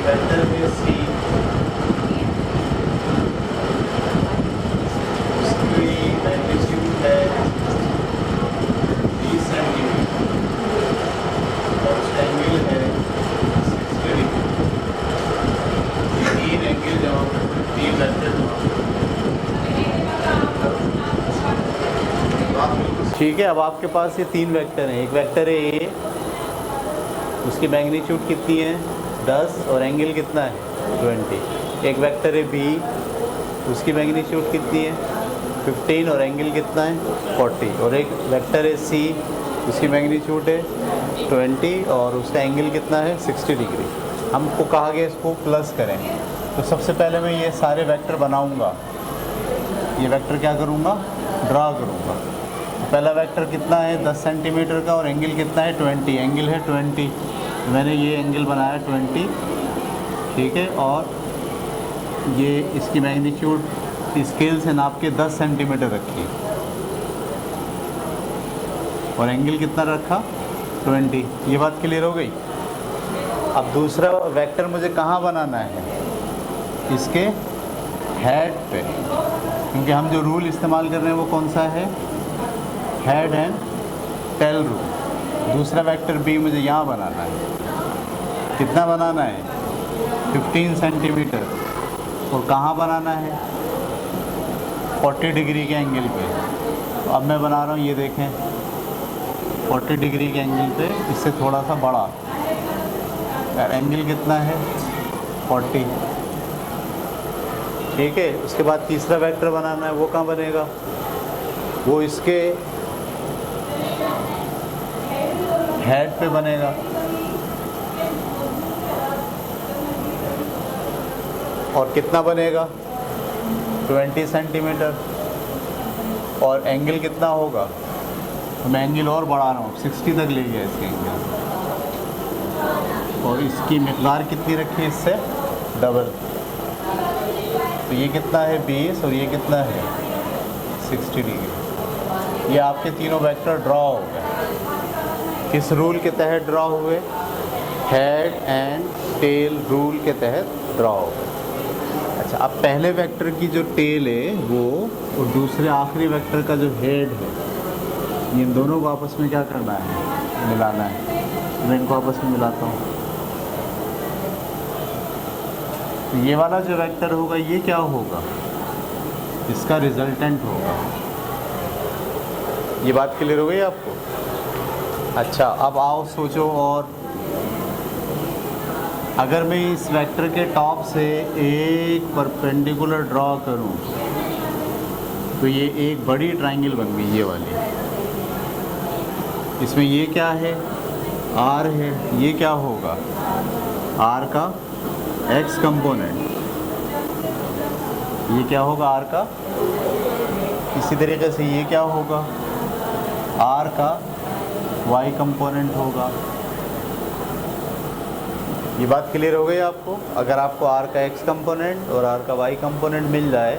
Vector है सी, उसकी magnitude है 20 सेंटीमीटर और उसका एंगल है 60 डिग्री। तीन एंगल जमा करते हैं, तीन वेक्टर जमा करते हैं। ठीक है, अब आपके पास ये तीन वेक्टर हैं। एक वेक्टर है ए, उसकी मैग्नीट्यूड कितनी है 10 और एंगल कितना है 20। एक वेक्टर है बी, उसकी मैग्नीट्यूड कितनी है 15 और एंगल कितना है 40। और एक वेक्टर है सी, उसकी मैग्नीट्यूड है 20 और उसका एंगल कितना है 60 डिग्री। हमको कहा गया इसको प्लस करें, तो सबसे पहले मैं ये सारे वेक्टर बनाऊंगा। ये वेक्टर क्या करूंगा, ड्रा करूंगा। तो पहला वेक्टर कितना है 10 सेंटीमीटर का और एंगल कितना है 20, एंगल है 20। मैंने ये एंगल बनाया 20, ठीक है। और ये इसकी मैग्नीट्यूड स्केल से नाप के 10 सेंटीमीटर रखी और एंगल कितना रखा 20। ये बात क्लियर हो गई। अब दूसरा वेक्टर मुझे कहाँ बनाना है, इसके हेड पे, क्योंकि हम जो रूल इस्तेमाल कर रहे हैं वो कौन सा है, हेड एंड टेल रूल। दूसरा वेक्टर बी मुझे यहाँ बनाना है। कितना बनाना है 15 सेंटीमीटर और कहाँ बनाना है 40 डिग्री के एंगल पे। तो अब मैं बना रहा हूँ, ये देखें 40 डिग्री के एंगल पे, इससे थोड़ा सा बड़ा यार। एंगल कितना है 40, ठीक है। उसके बाद तीसरा वेक्टर बनाना है, वो कहाँ बनेगा, वो इसके हेड पे बनेगा। और कितना बनेगा 20 सेंटीमीटर और एंगल कितना होगा, तो मैं एंगल और बढ़ा रहा हूँ 60 तक ले गया इसके एंगल। और इसकी मिक़दार कितनी रखी है, इससे डबल। तो ये कितना है 20 और ये कितना है 60 डिग्री। ये आपके तीनों वेक्टर ड्रॉ हो गए। किस रूल के तहत ड्रॉ हुए, हेड एंड टेल रूल के तहत ड्रॉ हो गए। अच्छा, अब पहले वेक्टर की जो टेल है वो और दूसरे आखिरी वेक्टर का जो हेड है, इन दोनों को आपस में क्या करना है, मिलाना है। मैं इनको आपस में मिलाता हूँ। तो ये वाला जो वेक्टर होगा ये क्या होगा, इसका रिजल्टेंट होगा। ये बात क्लियर हो गई आपको। अच्छा, अब आओ सोचो, और अगर मैं इस वेक्टर के टॉप से एक परपेंडिकुलर ड्रॉ करूं तो ये एक बड़ी ट्रायंगल बन गई, ये वाली। इसमें ये क्या है, आर है। ये क्या होगा, आर का एक्स कंपोनेंट। ये क्या होगा, आर का। इसी तरीके से ये क्या होगा, आर का वाई कंपोनेंट होगा। ये बात क्लियर हो गई आपको। अगर आपको आर का एक्स कंपोनेंट और आर का वाई कंपोनेंट मिल जाए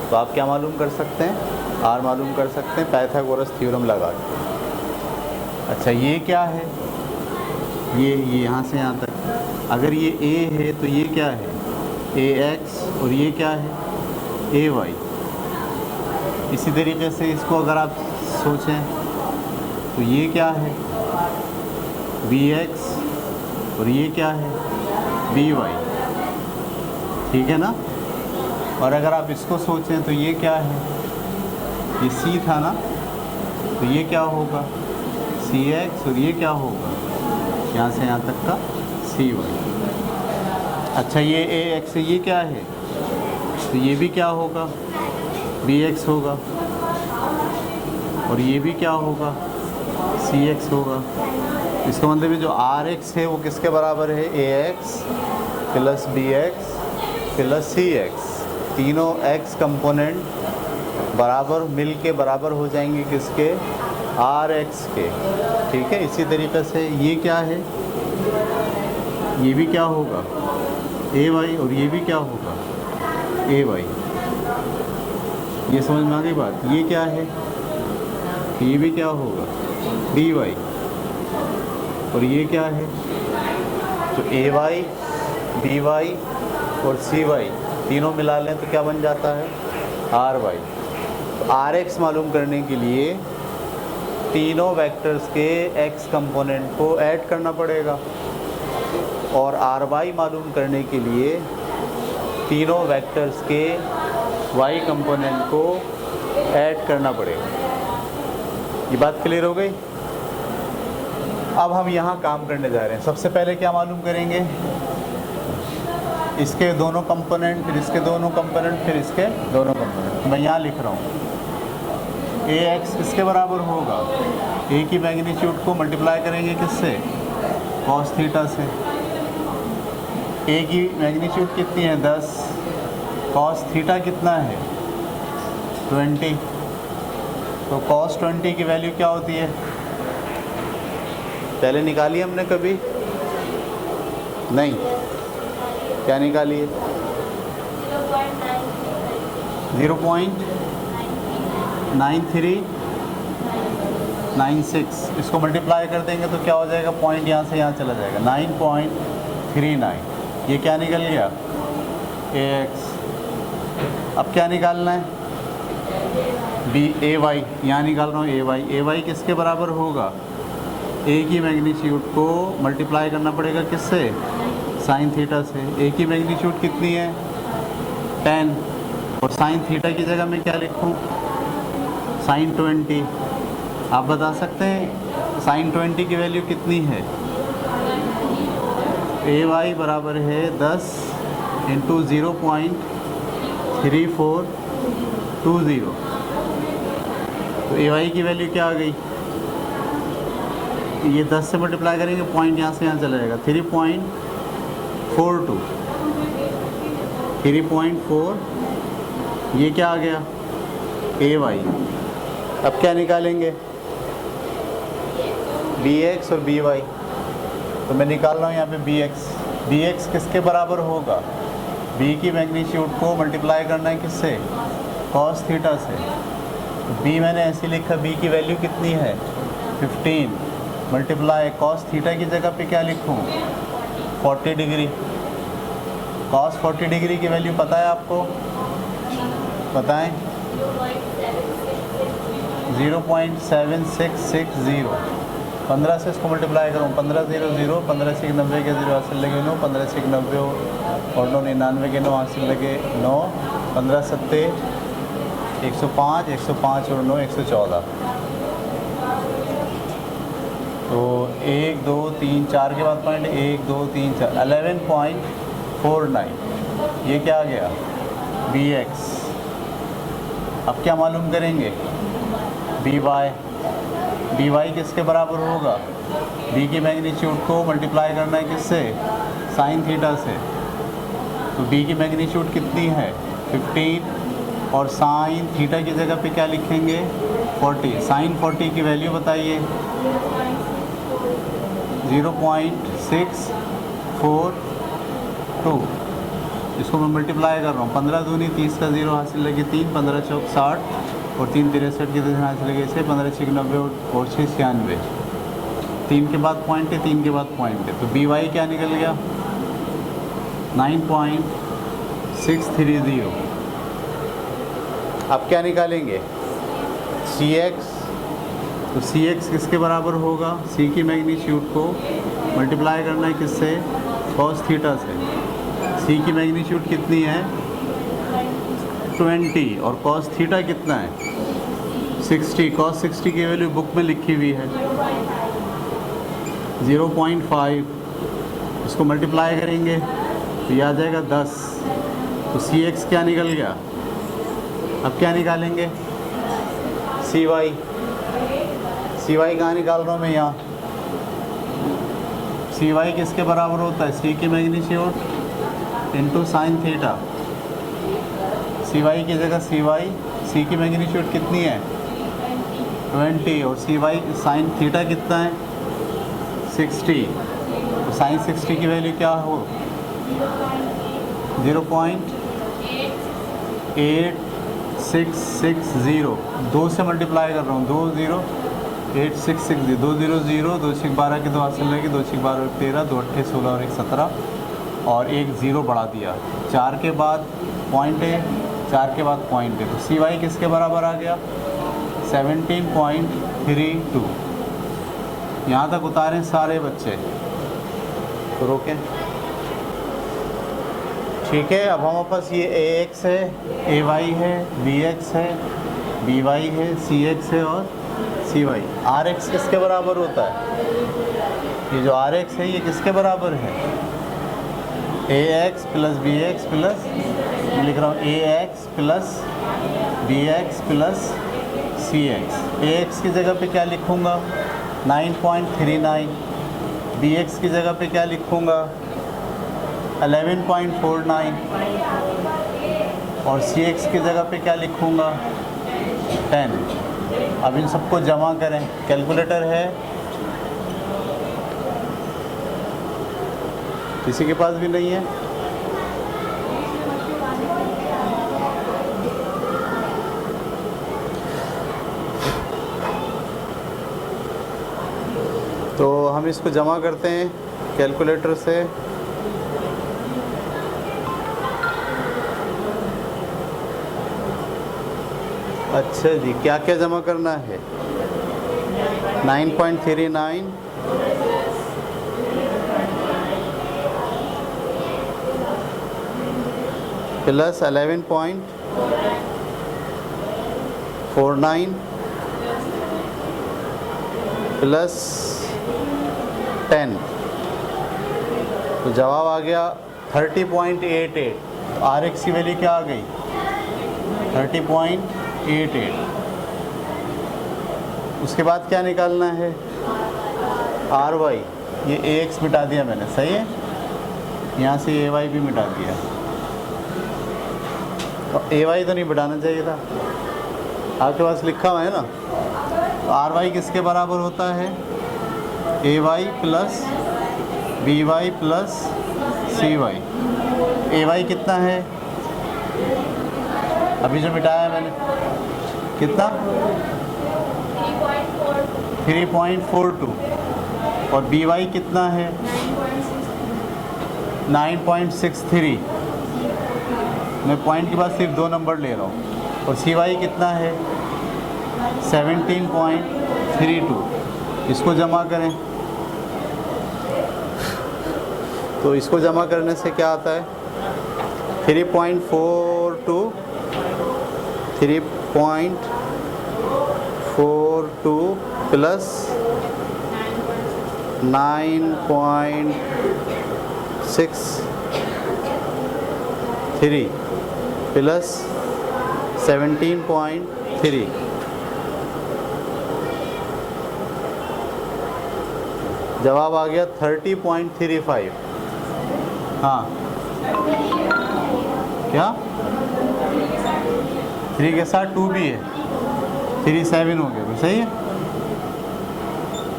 तो आप क्या मालूम कर सकते हैं, आर मालूम कर सकते हैं पाइथागोरस थ्योरम लगा के। अच्छा, ये क्या है, ये यहाँ से यहाँ तक। अगर ये ए है तो ये क्या है, ए एक्स, और ये क्या है, ए वाई। इसी तरीके से इसको अगर आप सोचें तो ये क्या है, वी एक्स, और ये क्या है, वी वाई। ठीक है ना। और अगर आप इसको सोचें तो ये क्या है, ये सी था ना, तो ये क्या होगा, सी एक्स, और ये क्या होगा, यहाँ से यहाँ तक का सी वाई। अच्छा, ये ए एक्स, ये क्या है, तो ये भी क्या होगा, बी एक्स होगा, और ये भी क्या होगा, सी एक्स होगा। इसका मतलब ये जो आर एक्स है वो किसके बराबर है, a x plus b x plus c x. तीनों एक्स कंपोनेंट बराबर मिल के बराबर हो जाएंगे किसके, आर एक्स के। ठीक है। इसी तरीके से ये क्या है, ये भी क्या होगा, ए वाई, और ये भी क्या होगा, ए वाई। ये समझ में आ गई बात। ये क्या है, ये भी क्या होगा, डी वाई, और ये क्या है, तो ए वाई BY और CY तीनों मिला लें तो क्या बन जाता है RY। तो RX मालूम करने के लिए तीनों वेक्टर्स के x कंपोनेंट को ऐड करना पड़ेगा और RY मालूम करने के लिए तीनों वेक्टर्स के y कंपोनेंट को ऐड करना पड़ेगा। ये बात क्लियर हो गई। अब हम यहाँ काम करने जा रहे हैं। सबसे पहले क्या मालूम करेंगे, इसके दोनों कंपोनेंट, फिर इसके दोनों कंपोनेंट, फिर इसके दोनों कंपोनेंट। तो मैं यहाँ लिख रहा हूँ AX किसके बराबर होगा, A की मैग्नीट्यूड को मल्टीप्लाई करेंगे किससे, cos थीटा से। A की मैग्नीट्यूड कितनी है 10, cos थीटा कितना है 20, तो cos 20 की वैल्यू क्या होती है, पहले निकाली हमने कभी नहीं, क्या निकाली है 0.9396। इसको मल्टीप्लाई कर देंगे तो क्या हो जाएगा, पॉइंट यहाँ से यहाँ चला जाएगा 9.39। ये क्या निकल गया AX। अब क्या निकालना है AY, यहाँ निकाल रहा हूँ AY किसके बराबर होगा, A की मैग्नीट्यूड को मल्टीप्लाई करना पड़ेगा किससे, साइन थीटा से। A की मैग्नीट्यूड कितनी है 10 और साइन थीटा की जगह मैं क्या लिखूँ साइन 20। आप बता सकते हैं साइन 20 की वैल्यू कितनी है, AY बराबर है 10 इंटू 0.3420। तो AY की वैल्यू क्या आ गई, ये 10 से मल्टीप्लाई करेंगे, पॉइंट यहाँ से यहाँ चला जाएगा 3.42, 3.4। ये क्या आ गया AY। अब क्या निकालेंगे BX और BY। तो मैं निकाल रहा हूँ यहाँ पे BX किसके बराबर होगा, B की मैग्नीट्यूड को मल्टीप्लाई करना है किससे, cos थीटा से। तो B मैंने ऐसे लिखा, B की वैल्यू कितनी है 15 मल्टीप्लाई cos थीटा की जगह पे क्या लिखूँ 40 डिग्री। cos 40 डिग्री की वैल्यू पता है आपको, बताएं 0.7660। 15 से इसको मल्टीप्लाई करूँ, 15 0 0, 15 से 90 के 0 हासिल लगे 9, 15 से 90 और 9 99 के 9 हासिल लगे 9, 15 सत्ते 105, 105 और 9 114। तो 1 2 3 4 के बाद पॉइंट 1 2 3 4 11.49। ये क्या आ गया BX। अब क्या मालूम करेंगे BY किसके बराबर होगा, B की मैग्नीट्यूड को मल्टीप्लाई करना है किससे, साइन थीटा से। तो B की मैग्नीट्यूड कितनी है 15 और साइन थीटा की जगह पे क्या लिखेंगे 40। साइन 40 की वैल्यू बताइए 0.642। इसको मैं मल्टीप्लाई कर रहा हूँ, 15 दूनी 30 का 0 हासिल लगे 3, 15 चौक 60 और 3 63 के 10 हासिल लगे 6, 15 6 90 और 6 96। 3 के बाद पॉइंट है, 3 के बाद पॉइंट है। तो BY क्या निकल गया 9.630। अब क्या निकालेंगे CX। तो CX किसके बराबर होगा, C की मैग्नीट्यूड को मल्टीप्लाई करना है किससे, cos थीटा से। C की मैग्नीट्यूड कितनी है 20 और cos थीटा कितना है 60। cos 60 की वैल्यू बुक में लिखी हुई है 0.5। इसको मल्टीप्लाई करेंगे तो ये आ जाएगा 10। तो CX क्या निकल गया। अब क्या निकालेंगे CY कहाँ निकाल रहा हूँ मैं यहाँ, CY किसके बराबर होता है, C की magnitude into sine theta. CY की जगह C की मैग्नीट्यूड कितनी है 20 और साइन थीटा कितना है 60। तो साइन 60 की वैल्यू क्या हो 0.8660। 2 से मल्टीप्लाई कर रहा हूँ 20.8660, 2 0 0, 2 6 12 के 2 हासिल लगे 2 6 12 13, 2 8 16 और 1 17 और एक ज़ीरो बढ़ा दिया, 4 के बाद पॉइंट है, 4 के बाद पॉइंट है, तो सी वाई किसके बराबर आ गया 17.32। यहाँ तक उतारें सारे बच्चे, तो रोकें। ठीक है, अब हमारे पास ये ए एक्स है, ए वाई है, बी एक्स है, बी वाई है, सी एक्स है और सी वाई। आर एक्स किसके बराबर होता है, ये जो आर एक्स है ये किसके बराबर है, a x plus b x plus, मैं लिख रहा हूँ a x plus b x plus c x. A x की जगह पे क्या लिखूँगा 9.39, बी एक्स की जगह पे क्या लिखूँगा 11.49 और सी एक्स की जगह पे क्या लिखूँगा 10। अब इन सबको जमा करें, कैलकुलेटर है किसी के पास भी नहीं है, तो हम इसको जमा करते हैं कैलकुलेटर से। अच्छा जी, क्या क्या जमा करना है 9.39 प्लस 11.49 प्लस 10, तो जवाब आ गया 30.88। तो आर एक्स की वैल्यू क्या आ गई 30.88। उसके बाद क्या निकालना है आर वाई, ये ए एक्स मिटा दिया मैंने, सही है, यहाँ से ए वाई भी मिटा दिया, तो ए वाई तो नहीं बढ़ाना चाहिए था, आपके पास लिखा हुआ है ना। तो आर वाई किसके बराबर होता है a y plus b y plus c y. A y कितना है अभी जो मिटाया है मैंने, कितना 3.42 और बी वाई कितना है 9.63। मैं पॉइंट के बाद सिर्फ 2 नंबर ले रहा हूँ। और सी वाई कितना है 17.32। इसको जमा करें, तो इसको जमा करने से क्या आता है 3.42 प्लस 9.63 प्लस 17.3, जवाब आ गया 30.35। हाँ क्या 3 के साथ 2 भी है, 37 हो गया, सही है,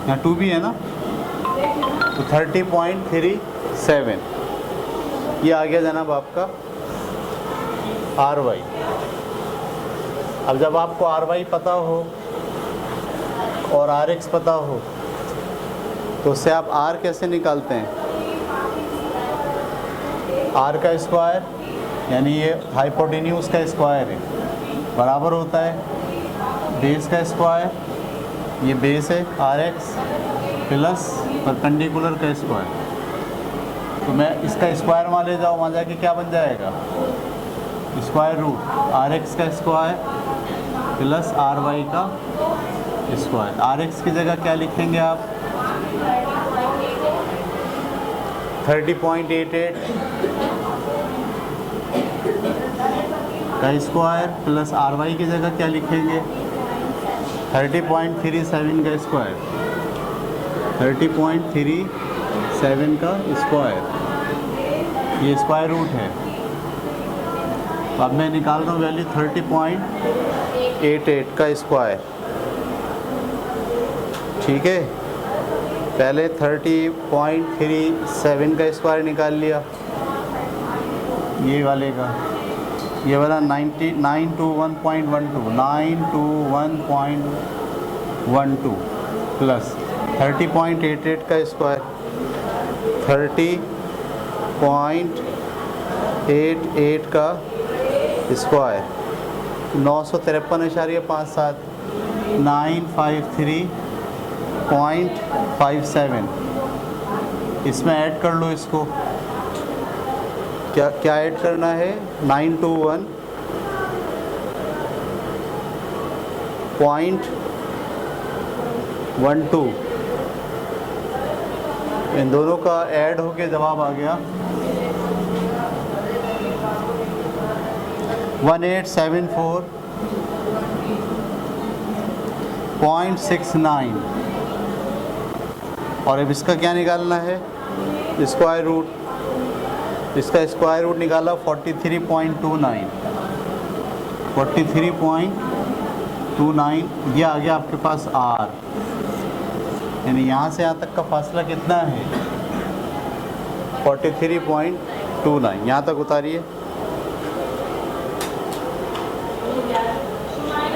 यहाँ 2 भी है ना, तो 30.37 ये आ गया जनाब आपका आर वाई। अब जब आपको आर वाई पता हो और आर एक्स पता हो तो उससे आप आर कैसे निकालते हैं, आर का स्क्वायर यानी ये हाइपोटेन्यूज का स्क्वायर है बराबर होता है बेस का स्क्वायर, ये बेस है आर एक्स प्लस परपेंडिकुलर का स्क्वायर। तो मैं इसका स्क्वायर वहाँ ले जाऊँ, वहाँ जाके क्या बन जाएगा स्क्वायर रूट आर एक्स का स्क्वायर प्लस आर वाई का स्क्वायर। आर एक्स की जगह क्या लिखेंगे आप 30.88 का स्क्वायर प्लस आर वाई की जगह क्या लिखेंगे 30.37 का स्क्वायर, 30.37 का स्क्वायर, ये स्क्वायर रूट है। तो अब मैं निकाल रहा हूँ वैल्यू 30.88 का स्क्वायर। ठीक है, पहले 30.37 का स्क्वायर निकाल लिया, ये वाले का, ये वाला 921.12 प्लस 30.88 का स्क्वायर, 30.88 0.88 का स्क्वायर 953.57 953.57 इसमें ऐड कर लो इसको। क्या क्या ऐड करना है? 921.12 इन दोनों का ऐड होके जवाब आ गया 1874.69। और अब इसका क्या निकालना है? Square root. इसका स्क्वायर रूट निकाला 43.29। 43.29 ये आ गया आपके पास आर। यानी यहाँ से यहाँ तक का फासला कितना है? 43.29। यहाँ तक उतारिए।